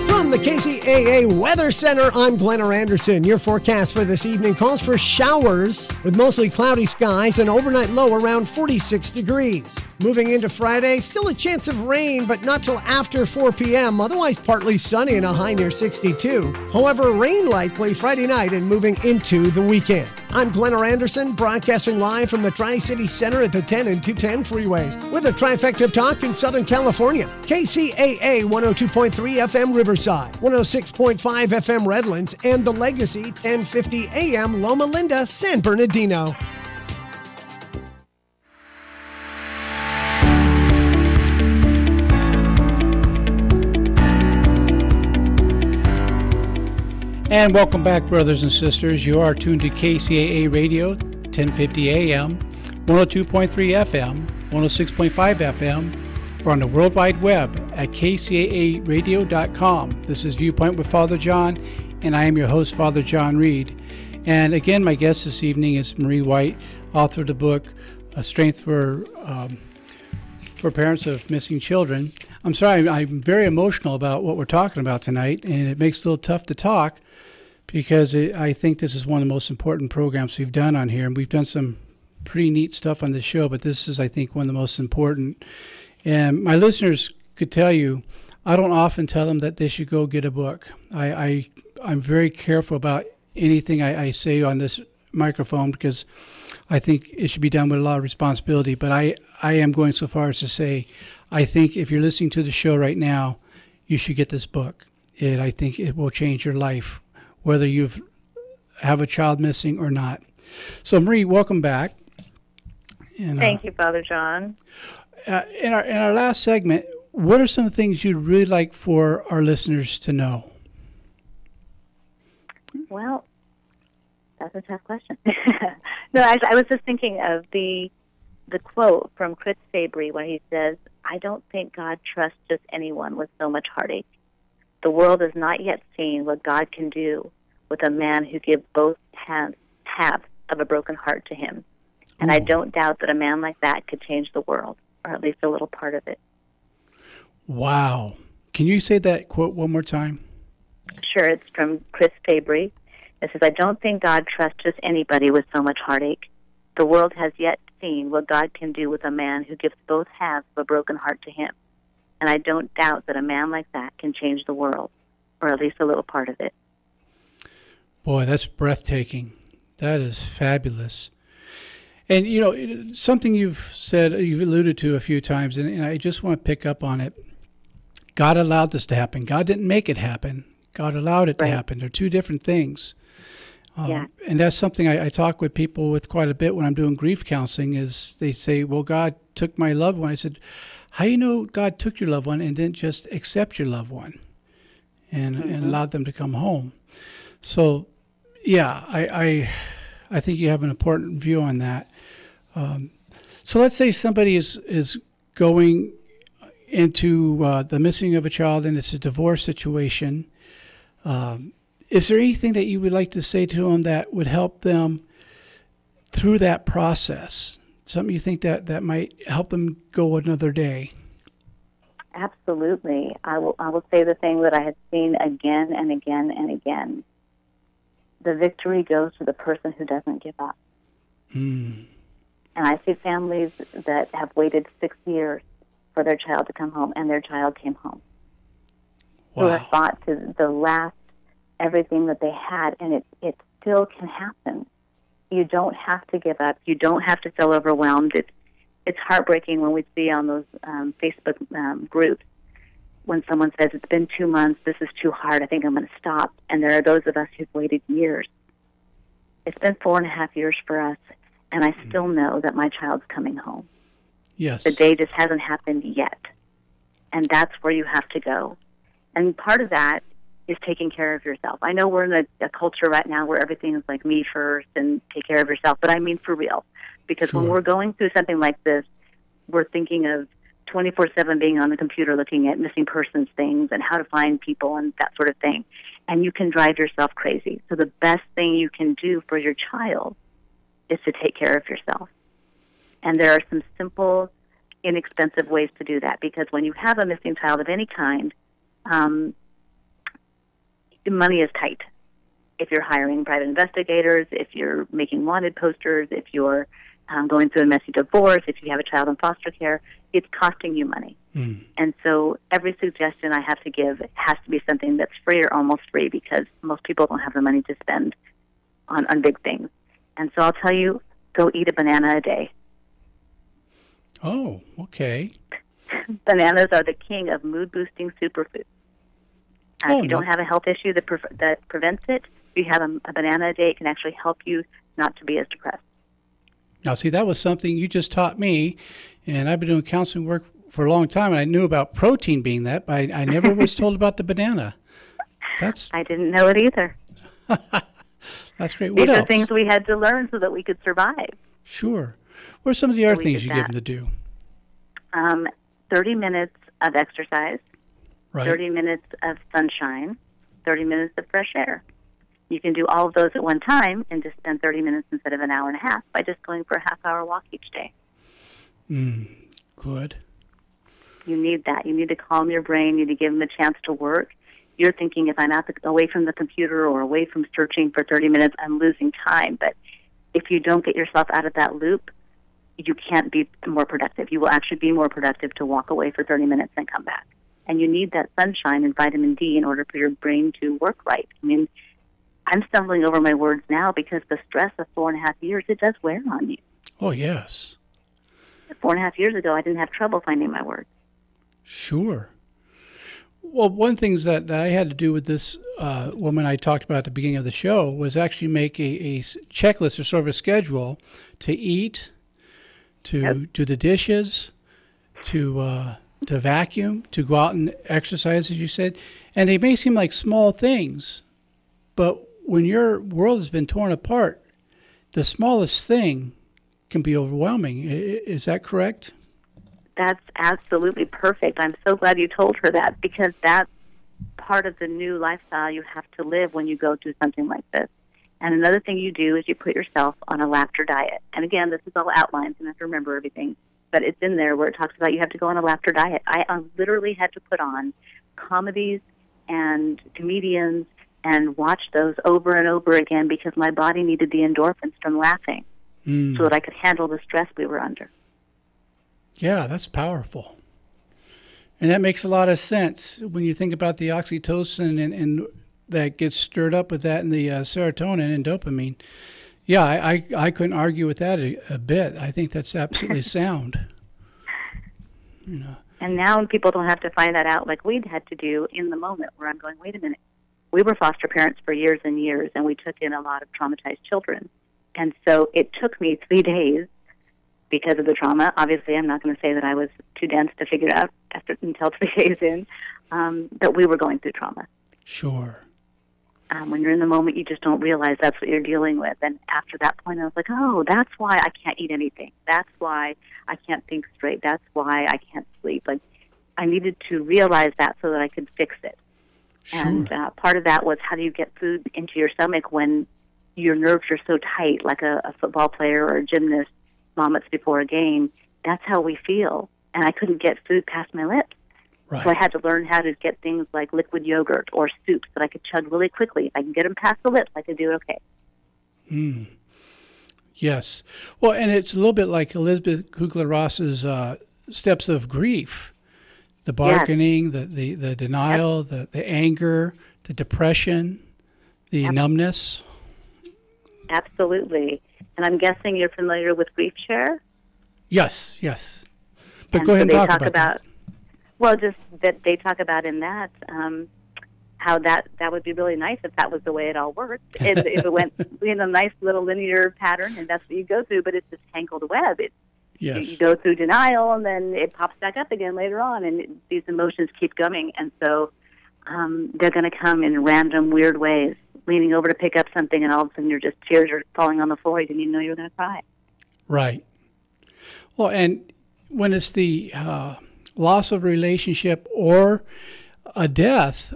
From the KCAA Weather Center, I'm Glenn Anderson. Your forecast for this evening calls for showers with mostly cloudy skies and overnight low around 46 degrees. Moving into Friday, still a chance of rain, but not till after 4 p.m. Otherwise partly sunny and a high near 62. However, rain likely Friday night and moving into the weekend. I'm Glenn Anderson, broadcasting live from the Tri-City Center at the 10 and 210 freeways with a trifecta of talk in Southern California. KCAA 102.3 FM Riverside, 106.5 FM Redlands, and The Legacy 1050 AM Loma Linda, San Bernardino. And welcome back, brothers and sisters. You are tuned to KCAA Radio, 1050 AM, 102.3 FM, 106.5 FM, or on the World Wide Web at kcaaradio.com. This is Viewpoint with Father John, and I am your host, Father John Reed. And again, my guest this evening is Marie White, author of the book, Strength for Parents of Missing Children. I'm sorry, I'm very emotional about what we're talking about tonight, and it makes it a little tough to talk, because I think this is one of the most important programs we've done on here. And we've done some pretty neat stuff on the show, but this is, I think, one of the most important. And my listeners could tell you, I don't often tell them that they should go get a book. I'm very careful about anything I say on this microphone, because I think it should be done with a lot of responsibility. But I am going so far as to say, I think if you're listening to the show right now, you should get this book. I think it will change your life, whether you have a child missing or not. So, Marie, welcome back. And, Thank you, Father John. In our last segment, what are some of the things you'd really like for our listeners to know? Well, that's a tough question. No, I was just thinking of the quote from Chris Fabry when he says, "I don't think God trusts just anyone with so much heartache. The world has not yet seen what God can do with a man who gives both halves of a broken heart to him. And I don't doubt that a man like that could change the world, or at least a little part of it." Wow. Can you say that quote one more time? Sure, it's from Chris Fabry. It says, "I don't think God trusts just anybody with so much heartache. The world has yet seen what God can do with a man who gives both halves of a broken heart to him. And I don't doubt that a man like that can change the world, or at least a little part of it." Boy, that's breathtaking. That is fabulous. And, you know, something you've said, you've alluded to a few times, and I just want to pick up on it. God allowed this to happen. God didn't make it happen. God allowed it to happen. They're two different things. And that's something I talk with people with quite a bit when I'm doing grief counseling, is they say, well, God took my loved one. I said, how do you know God took your loved one and didn't just accept your loved one and allowed them to come home? So, yeah, I think you have an important view on that. So let's say somebody is going into the missing of a child and it's a divorce situation. Is there anything that you would like to say to them that would help them through that process? Something you think that might help them go another day? Absolutely. I will say the thing that I have seen again and again and again. The victory goes to the person who doesn't give up. And I see families that have waited 6 years for their child to come home, and their child came home. Who have fought to the last everything that they had, and it still can happen. You don't have to give up. You don't have to feel overwhelmed. It's heartbreaking when we see on those Facebook groups when someone says, it's been 2 months, this is too hard, I think I'm going to stop. And there are those of us who've waited years. It's been 4.5 years for us, and I still know that my child's coming home. Yes. The day just hasn't happened yet. And that's where you have to go. And part of that is taking care of yourself. I know we're in a culture right now where everything is like me first and take care of yourself, but I mean for real. Because when we're going through something like this, we're thinking of 24/7 being on the computer looking at missing persons things and how to find people and that sort of thing. And you can drive yourself crazy. So the best thing you can do for your child is to take care of yourself. And there are some simple, inexpensive ways to do that, because when you have a missing child of any kind, money is tight. If you're hiring private investigators, if you're making wanted posters, if you're going through a messy divorce, if you have a child in foster care, it's costing you money. And so every suggestion I have to give has to be something that's free or almost free, because most people don't have the money to spend on big things. And so I'll tell you, go eat a banana a day. Oh, okay. Bananas are the king of mood-boosting superfoods. If you don't have a health issue that prevents it, if you have a banana a day, it can actually help you not to be as depressed. Now, see, that was something you just taught me, and I've been doing counseling work for a long time, and I knew about protein being that, but I never was told about the banana. I didn't know it either. That's great. These What else? are things we had to learn so that we could survive. Sure. What are some of the other things you give them to do? 30 minutes of exercise, Right. 30 minutes of sunshine, 30 minutes of fresh air. You can do all of those at one time and just spend 30 minutes instead of an hour and a half by just going for a half-hour walk each day. Good. You need that. You need to calm your brain. You need to give them a chance to work. You're thinking, if I'm away from the computer or away from searching for 30 minutes, I'm losing time. But if you don't get yourself out of that loop, you can't be more productive. You will actually be more productive to walk away for 30 minutes and come back. And you need that sunshine and vitamin D in order for your brain to work right. I mean, I'm stumbling over my words now because the stress of 4.5 years, it does wear on you. Oh, yes. 4.5 years ago, I didn't have trouble finding my words. Sure. Well, one thing that I had to do with this woman I talked about at the beginning of the show was actually make a checklist or sort of a schedule to eat, to do the dishes, to vacuum, to go out and exercise, as you said. And they may seem like small things, but when your world has been torn apart, the smallest thing can be overwhelming. Is that correct? That's absolutely perfect. I'm so glad you told her that, because that's part of the new lifestyle you have to live when you go through something like this. And another thing you do is you put yourself on a laughter diet. And again, this is all outlines, and I have to remember everything. But it's in there where it talks about you have to go on a laughter diet. I literally had to put on comedies and comedians and watch those over and over again because my body needed the endorphins from laughing so that I could handle the stress we were under. Yeah, that's powerful. And that makes a lot of sense when you think about the oxytocin and that gets stirred up with that and the serotonin and dopamine. Yeah, I couldn't argue with that a bit. I think that's absolutely sound. You know. And now people don't have to find that out like we'd had to do in the moment, where I'm going, wait a minute. We were foster parents for years and years, and we took in a lot of traumatized children. And so it took me 3 days because of the trauma. Obviously, I'm not going to say that I was too dense to figure it out until 3 days in, that we were going through trauma. Sure. When you're in the moment, you just don't realize that's what you're dealing with. And after that point, I was like, oh, that's why I can't eat anything. That's why I can't think straight. That's why I can't sleep. Like, I needed to realize that so that I could fix it. Sure. And part of that was, how do you get food into your stomach when your nerves are so tight, like a football player or a gymnast vomits before a game? That's how we feel. And I couldn't get food past my lips. Right. So I had to learn how to get things like liquid yogurt or soups that I could chug really quickly. If I can get them past the lips, I could do it okay. Yes. Well, and it's a little bit like Elizabeth Kubler-Ross's steps of grief. The bargaining, the denial, the anger, the depression, the numbness. Absolutely. And I'm guessing you're familiar with Grief Share? Yes. But go ahead and talk about that. Well, just that they talk about in that how that would be really nice if that was the way it all worked. If it went in a nice little linear pattern, and that's what you go through, but it's this tangled web. You go through denial, and then it pops back up again later on, and these emotions keep coming. And so they're going to come in random, weird ways, leaning over to pick up something, and all of a sudden tears are falling on the floor. You didn't even know you were going to cry. Right. Well, and when it's the loss of a relationship or a death,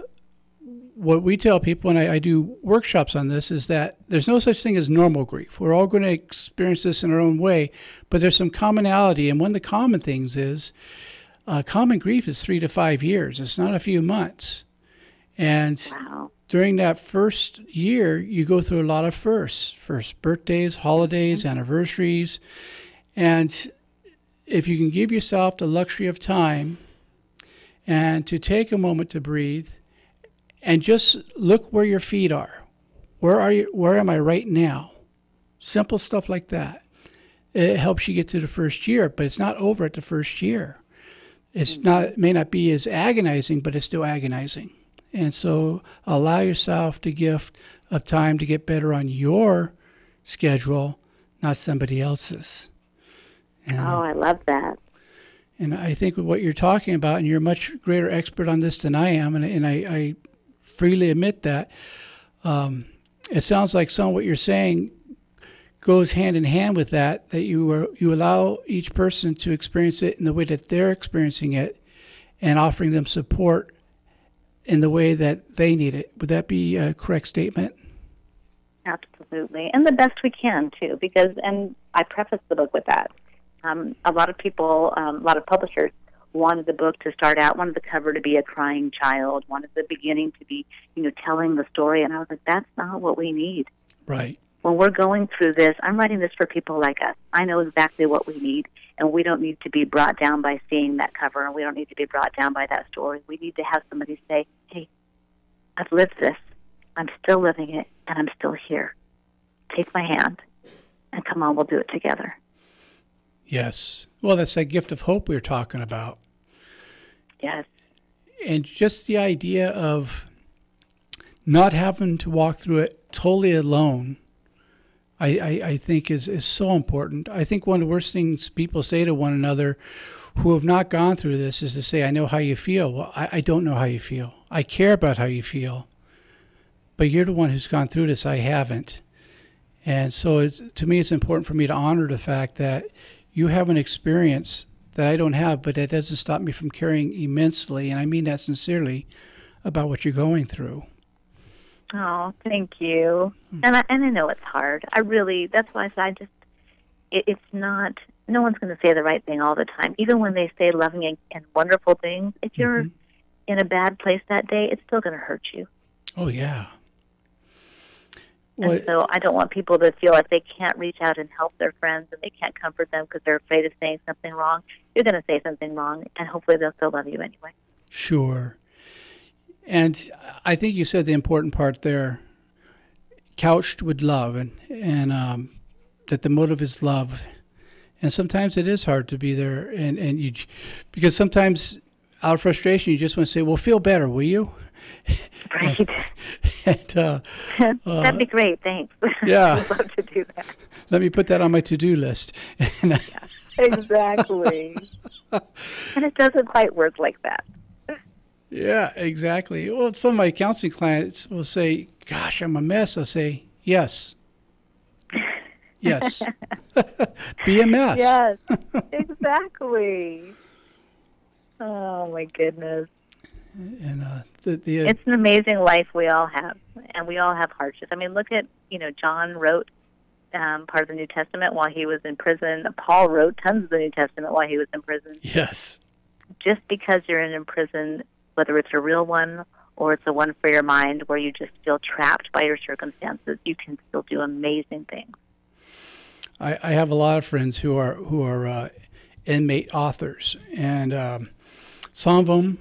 what we tell people, and I do workshops on this, is that there's no such thing as normal grief. We're all going to experience this in our own way, but there's some commonality. And one of the common things is common grief is 3 to 5 years. It's not a few months. And during that first year, you go through a lot of first birthdays, holidays, anniversaries. And if you can give yourself the luxury of time and to take a moment to breathe and just look where your feet are. Where are you? Where am I right now? Simple stuff like that. It helps you get to the first year, but it's not over at the first year. It may not be as agonizing, but it's still agonizing. And so allow yourself the gift of time to get better on your schedule, not somebody else's. And, I love that. And I think with what you're talking about, and you're a much greater expert on this than I am, and I freely admit that, it sounds like some of what you're saying goes hand in hand with that you allow each person to experience it in the way that they're experiencing it and offering them support in the way that they need it. Would that be a correct statement? Absolutely. And the best we can, too, because, and I preface the book with that. A lot of people, a lot of publishers wanted the book to start out, wanted the cover to be a crying child, wanted the beginning to be, telling the story. And I was like, that's not what we need. Right. When we're going through this, I'm writing this for people like us. I know exactly what we need, and we don't need to be brought down by seeing that cover, and we don't need to be brought down by that story. We need to have somebody say, hey, I've lived this. I'm still living it, and I'm still here. Take my hand, and come on, we'll do it together. Yes. Well, that's that gift of hope we were talking about. Yes. And just the idea of not having to walk through it totally alone, I think is so important. I think one of the worst things people say to one another who have not gone through this is to say, I know how you feel. Well, I don't know how you feel. I care about how you feel. But you're the one who's gone through this. I haven't. And so to me, it's important for me to honor the fact that you have an experience that I don't have, but that doesn't stop me from caring immensely, and I mean that sincerely, about what you're going through. Oh, thank you. And I know it's hard. That's why I said it's not, no one's going to say the right thing all the time. Even when they say loving and wonderful things, if you're in a bad place that day, it's still going to hurt you. Oh, yeah. And so I don't want people to feel like they can't reach out and help their friends and they can't comfort them because they're afraid of saying something wrong. You're going to say something wrong, and hopefully they'll still love you anyway. Sure. And I think you said the important part there, couched with love, and that the motive is love. And sometimes it is hard to be there, and you, because sometimes out of frustration you just want to say, well, feel better, will you? Right. And, that'd be great, thanks. Yeah. I'd love to do that. Let me put that on my to-do list. Yeah, exactly. And it doesn't quite work like that. Yeah, exactly. Well, some of my counseling clients will say, gosh, I'm a mess. I'll say, yes. Yes. Be a mess. Yes, exactly. Oh, my goodness. And it's an amazing life we all have, and we all have hardships. I mean, look at, John wrote part of the New Testament while he was in prison. Paul wrote tons of the New Testament while he was in prison. Yes. Just because you're in prison, whether it's a real one or it's a one for your mind where you just feel trapped by your circumstances, you can still do amazing things. I have a lot of friends who are inmate authors, and some of them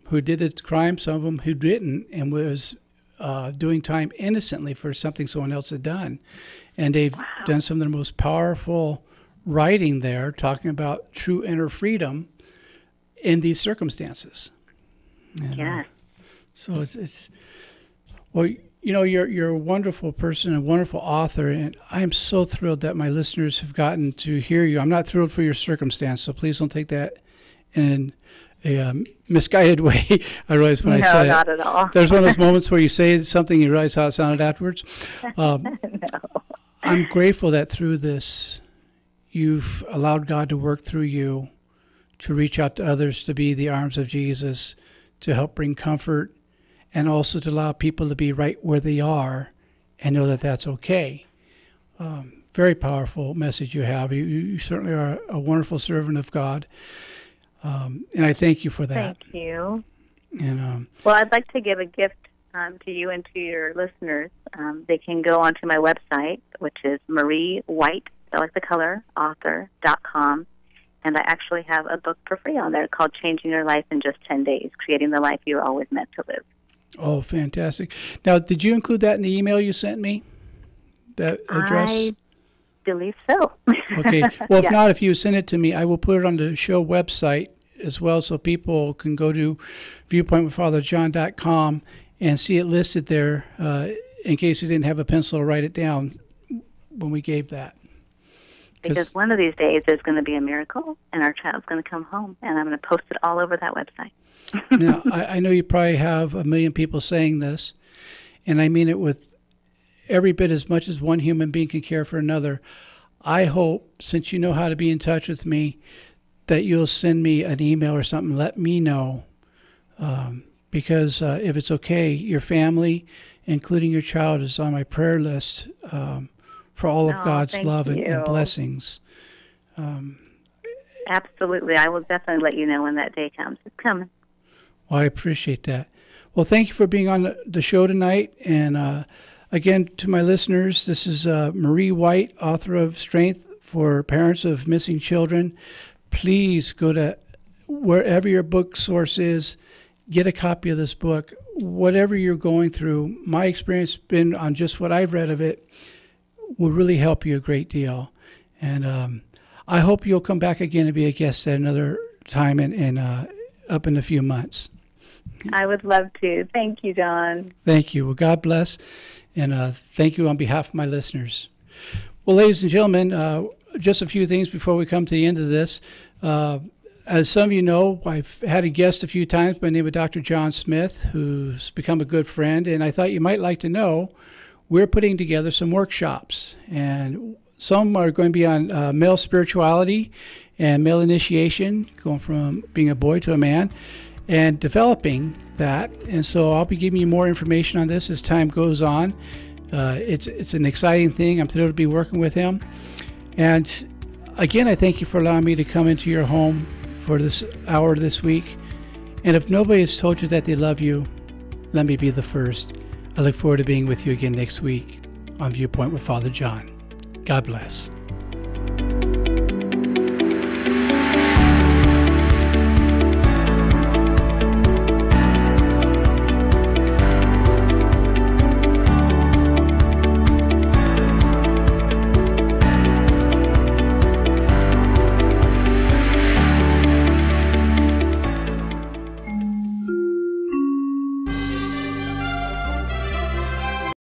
who did the crime, some of them who didn't, and was doing time innocently for something someone else had done. And they've done some of the most powerful writing there, talking about true inner freedom in these circumstances. And, yes. So it's well, you're a wonderful person, a wonderful author, and I'm so thrilled that my listeners have gotten to hear you. I'm not thrilled for your circumstance, so please don't take that in misguided way. I realize when I say it. No, not at all. There's one of those moments where you say something, you realize how it sounded afterwards. No. I'm grateful that through this, you've allowed God to work through you to reach out to others, to be the arms of Jesus, to help bring comfort, and also to allow people to be right where they are and know that that's okay. Very powerful message you have. You certainly are a wonderful servant of God. And I thank you for that. Thank you. And well, I'd like to give a gift to you and to your listeners. They can go onto my website, which is Marie White, like the color, author.com. And I actually have a book for free on there called Changing Your Life in Just 10 Days, Creating the Life You Were Always Meant to Live. Oh, fantastic. Now, did you include that in the email you sent me? That address? I believe so. Okay. Well, Yeah. if not, if you send it to me, I will put it on the show website as well, so people can go to viewpointwithfatherjohn.com and see it listed there in case they didn't have a pencil to write it down when we gave that. Because one of these days there's going to be a miracle, and our child's going to come home, and I'm going to post it all over that website. Now, I know you probably have 1 million people saying this, and I mean it with every bit as much as one human being can care for another. I hope, since you know how to be in touch with me, that you'll send me an email or something, let me know. Because if it's okay, your family, including your child, is on my prayer list for all of God's love and blessings. Absolutely. I will definitely let you know when that day comes. It's coming. Well, I appreciate that. Well, thank you for being on the show tonight. And again, to my listeners, this is Marie White, author of Strength for Parents of Missing Children. Please go to wherever your book source is, get a copy of this book. Whatever you're going through, my experience has been on just what I've read of it will really help you a great deal. And I hope you'll come back again and be a guest at another time and up in a few months. I would love to. Thank you, John. Thank you. Well, God bless. And thank you on behalf of my listeners. Well, ladies and gentlemen, just a few things before we come to the end of this. As some of you know, I've had a guest a few times by the name of Dr. John Smith, who's become a good friend. And I thought you might like to know, we're putting together some workshops. And some are going to be on male spirituality and male initiation, going from being a boy to a man, and developing that. And so I'll be giving you more information on this as time goes on. It's an exciting thing. I'm thrilled to be working with him. And again, I thank you for allowing me to come into your home for this hour this week. And if nobody has told you that they love you, let me be the first. I look forward to being with you again next week on Viewpoint with Father John. God bless.